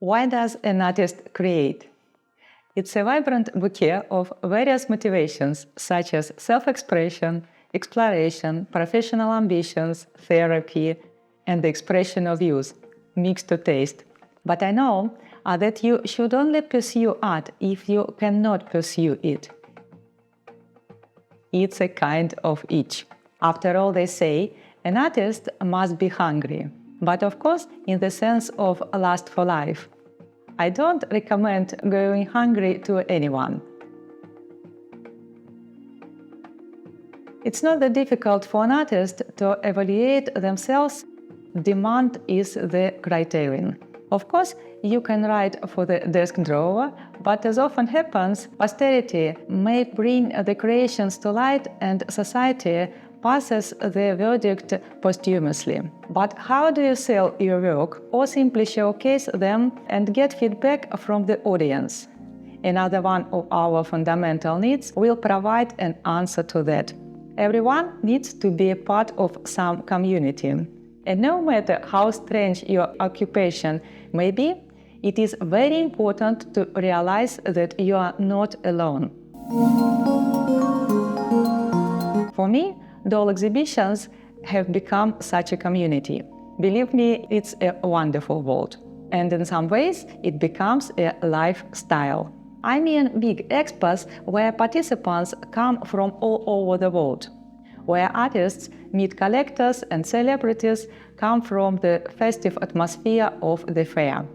Why does an artist create? It's a vibrant bouquet of various motivations such as self-expression, exploration, professional ambitions, therapy, and the expression of views, mixed to taste. But I know that you should only pursue art if you cannot pursue it. It's a kind of itch. After all, they say, an artist must be hungry, but of course in the sense of lust for life. I don't recommend going hungry to anyone. It's not that difficult for an artist to evaluate themselves. Demand is the criterion. Of course, you can write for the desk drawer, but as often happens, posterity may bring the creations to light and society passes the verdict posthumously. But how do you sell your work or simply showcase them and get feedback from the audience? Another one of our fundamental needs will provide an answer to that. Everyone needs to be a part of some community. And no matter how strange your occupation may be, it is very important to realize that you are not alone. For me, doll exhibitions have become such a community. Believe me, it's a wonderful world. And in some ways, it becomes a lifestyle. I mean big expos where participants come from all over the world, where artists meet collectors and celebrities come from the festive atmosphere of the fair.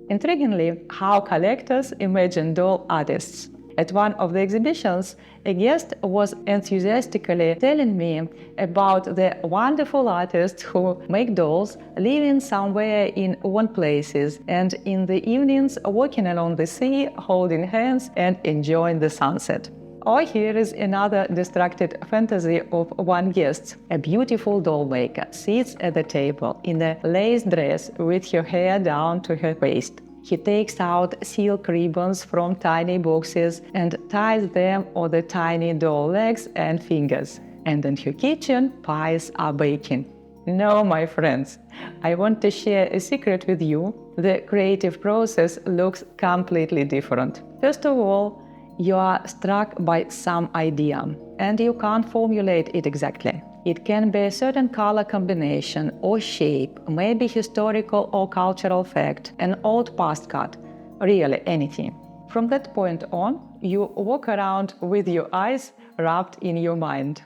Intriguingly, how collectors imagine doll artists. At one of the exhibitions, a guest was enthusiastically telling me about the wonderful artists who make dolls living somewhere in warm places and in the evenings walking along the sea, holding hands and enjoying the sunset. Or here is another distracted fantasy of one guest. A beautiful doll maker sits at the table in a lace dress with her hair down to her waist. He takes out silk ribbons from tiny boxes and ties them on the tiny doll legs and fingers. And in her kitchen, pies are baking. No, my friends, I want to share a secret with you. The creative process looks completely different. First of all, you are struck by some idea, and you can't formulate it exactly. It can be a certain color combination or shape, maybe historical or cultural fact, an old postcard, really anything. From that point on, you walk around with your eyes wrapped in your mind.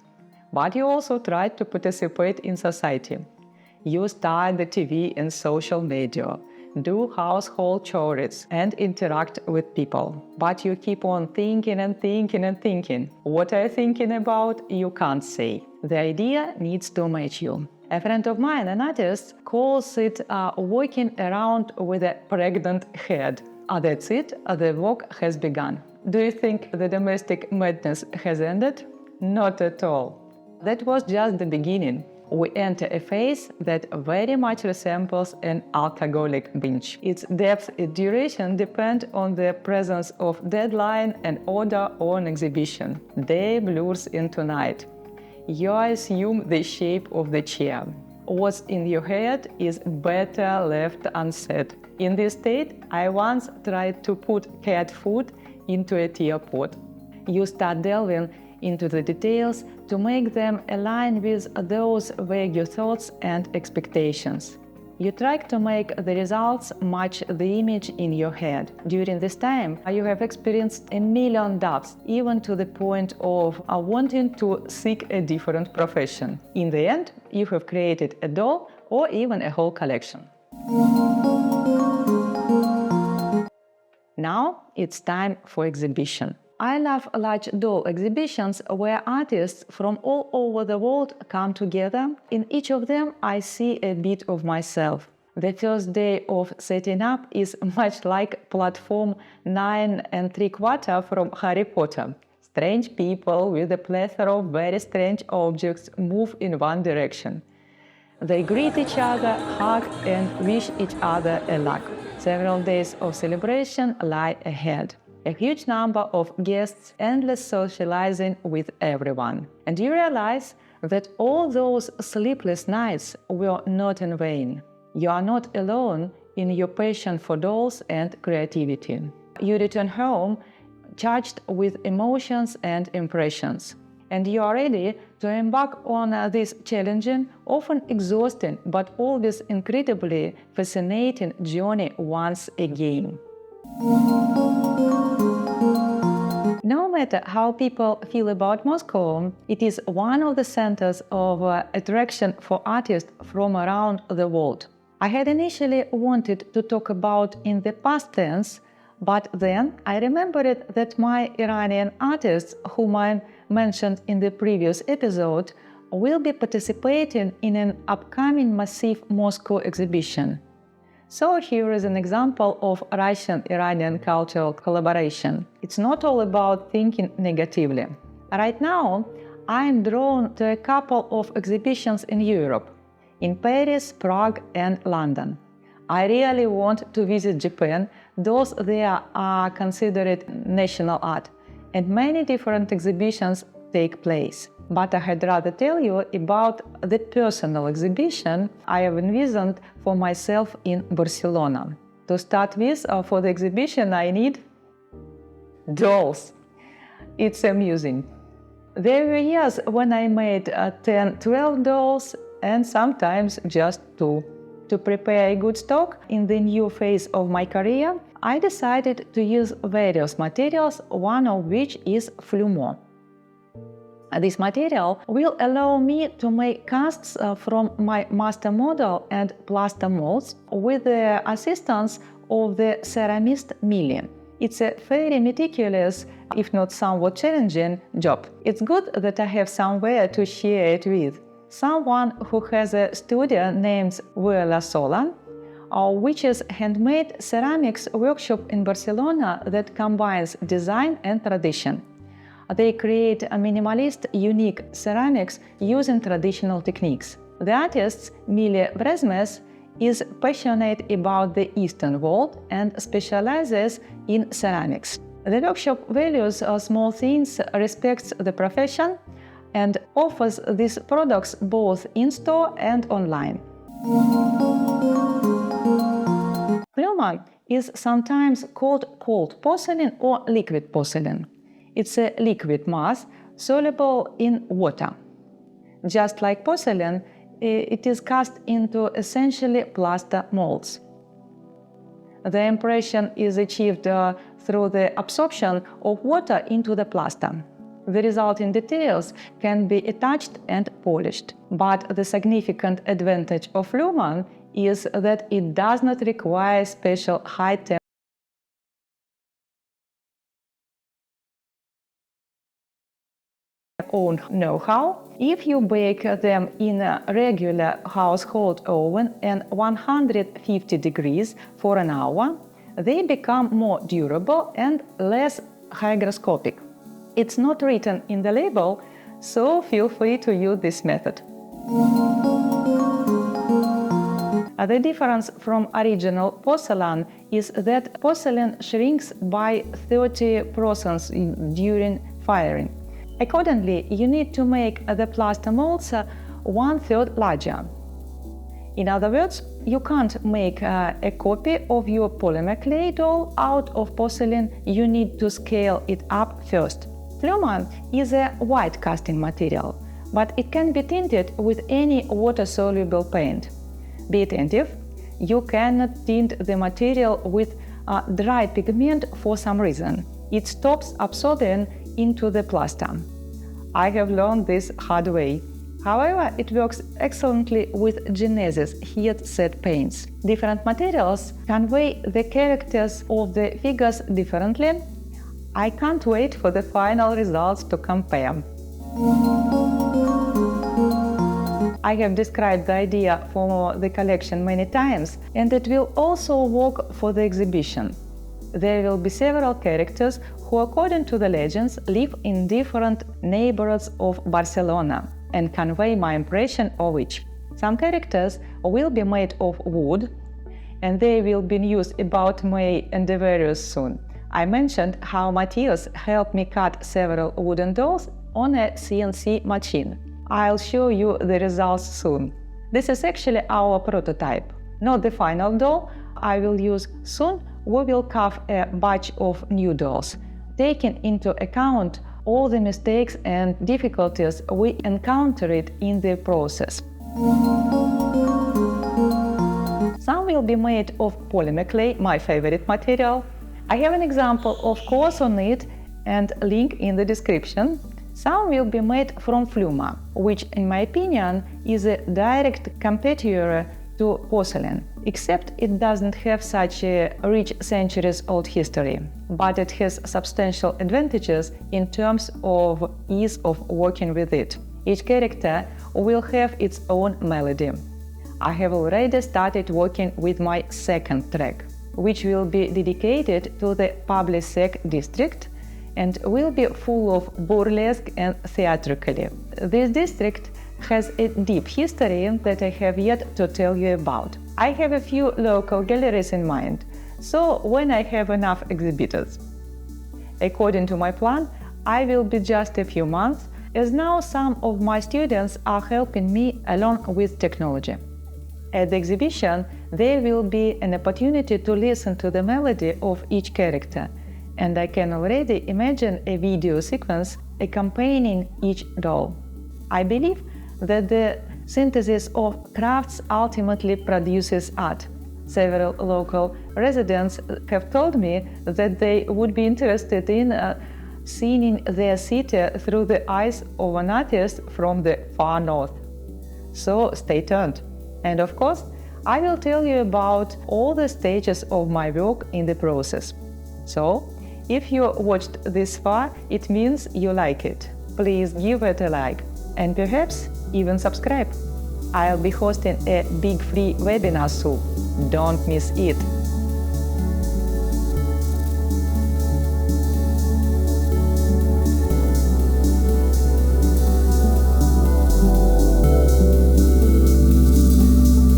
But you also try to participate in society. You start the TV and social media, do household chores and interact with people. But you keep on thinking and thinking and thinking. What are you thinking about? You can't say. The idea needs to match you. A friend of mine, an artist, calls it walking around with a pregnant head. That's it, the walk has begun. Do you think the domestic madness has ended? Not at all. That was just the beginning. We enter a phase that very much resembles an alcoholic binge. Its depth and duration depend on the presence of deadline and order on exhibition. Day blurs into night. You assume the shape of the chair. What's in your head is better left unsaid. In this state, I once tried to put cat food into a teapot. You start delving into the details to make them align with those vague thoughts and expectations. You try to make the results match the image in your head. During this time, you have experienced a million doubts, even to the point of wanting to seek a different profession. In the end, you have created a doll or even a whole collection. Now it's time for exhibition. I love large doll exhibitions where artists from all over the world come together. In each of them, I see a bit of myself. The first day of setting up is much like platform 9 3/4 from Harry Potter. Strange people with a plethora of very strange objects move in one direction. They greet each other, hug, and wish each other a luck. Several days of celebration lie ahead. A huge number of guests, endless socializing with everyone. And you realize that all those sleepless nights were not in vain. You are not alone in your passion for dolls and creativity. You return home charged with emotions and impressions, and you are ready to embark on this challenging, often exhausting, but always incredibly fascinating journey once again. No matter how people feel about Moscow, it is one of the centers of attraction for artists from around the world. I had initially wanted to talk about in the past tense, but then I remembered that my Iranian artists, whom I mentioned in the previous episode, will be participating in an upcoming massive Moscow exhibition. So here is an example of Russian-Iranian cultural collaboration. It's not all about thinking negatively. Right now, I am drawn to a couple of exhibitions in Europe, in Paris, Prague, and London. I really want to visit Japan. Those there are considered national art, and many different exhibitions take place. But I had rather tell you about the personal exhibition I have envisioned for myself in Barcelona. To start with, for the exhibition I need dolls. It's amusing. There were years when I made 10, 12 dolls, and sometimes just 2. To prepare a good stock in the new phase of my career, I decided to use various materials, one of which is Flumo. This material will allow me to make casts from my master model and plaster molds with the assistance of the ceramist milling. It's a very meticulous, if not somewhat challenging, job. It's good that I have somewhere to share it with. Someone who has a studio named Vuelasola, which is handmade ceramics workshop in Barcelona that combines design and tradition. They create a minimalist, unique ceramics using traditional techniques. The artist, Mili Bresmes, is passionate about the Eastern world and specializes in ceramics. The workshop values small things, respects the profession, and offers these products both in-store and online. Flumo is sometimes called cold porcelain or liquid porcelain. It's a liquid mass soluble in water. Just like porcelain, it is cast into essentially plaster molds. The impression is achieved through the absorption of water into the plaster. The resulting details can be attached and polished. But the significant advantage of Flumo is that it does not require special high-temperature own know-how. If you bake them in a regular household oven at 150 degrees for an hour, they become more durable and less hygroscopic. It's not written in the label, so feel free to use this method. The difference from original porcelain is that porcelain shrinks by 30% during firing. Accordingly, you need to make the plaster molds 1/3 larger. In other words, you can't make a copy of your polymer clay doll out of porcelain. You need to scale it up first. Flumo is a white casting material, but it can be tinted with any water-soluble paint. Be attentive, you cannot tint the material with dry pigment for some reason. It stops absorbing into the plaster. I have learned this hard way. However, it works excellently with Genesis heat-set paints. Different materials convey the characters of the figures differently. I can't wait for the final results to compare. I have described the idea for the collection many times, and it will also work for the exhibition. There will be several characters who, according to the legends, live in different neighborhoods of Barcelona and convey my impression of each. Some characters will be made of wood, and they will be used about May and various soon. I mentioned how Matthias helped me cut several wooden dolls on a CNC machine. I'll show you the results soon. This is actually our prototype, not the final doll. I will use soon, we will carve a batch of new dolls, taking into account all the mistakes and difficulties we encountered in the process. Some will be made of polymer clay, my favorite material. I have an example of course on it and link in the description. Some will be made from Flumo, which in my opinion is a direct competitor to porcelain, except it doesn't have such a rich centuries-old history, but it has substantial advantages in terms of ease of working with it. Each character will have its own melody. I have already started working with my second track, which will be dedicated to the public district and will be full of burlesque and theatrically. This district has a deep history that I have yet to tell you about. I have a few local galleries in mind, so when I have enough exhibitors. According to my plan, I will be just a few months, as now some of my students are helping me along with technology. At the exhibition, there will be an opportunity to listen to the melody of each character, and I can already imagine a video sequence accompanying each doll. I believe that the synthesis of crafts ultimately produces art. Several local residents have told me that they would be interested in seeing their city through the eyes of an artist from the far north. So stay tuned. And of course, I will tell you about all the stages of my work in the process. So, if you watched this far, it means you like it. Please give it a like and perhaps even subscribe. I'll be hosting a big free webinar soon. Don't miss it.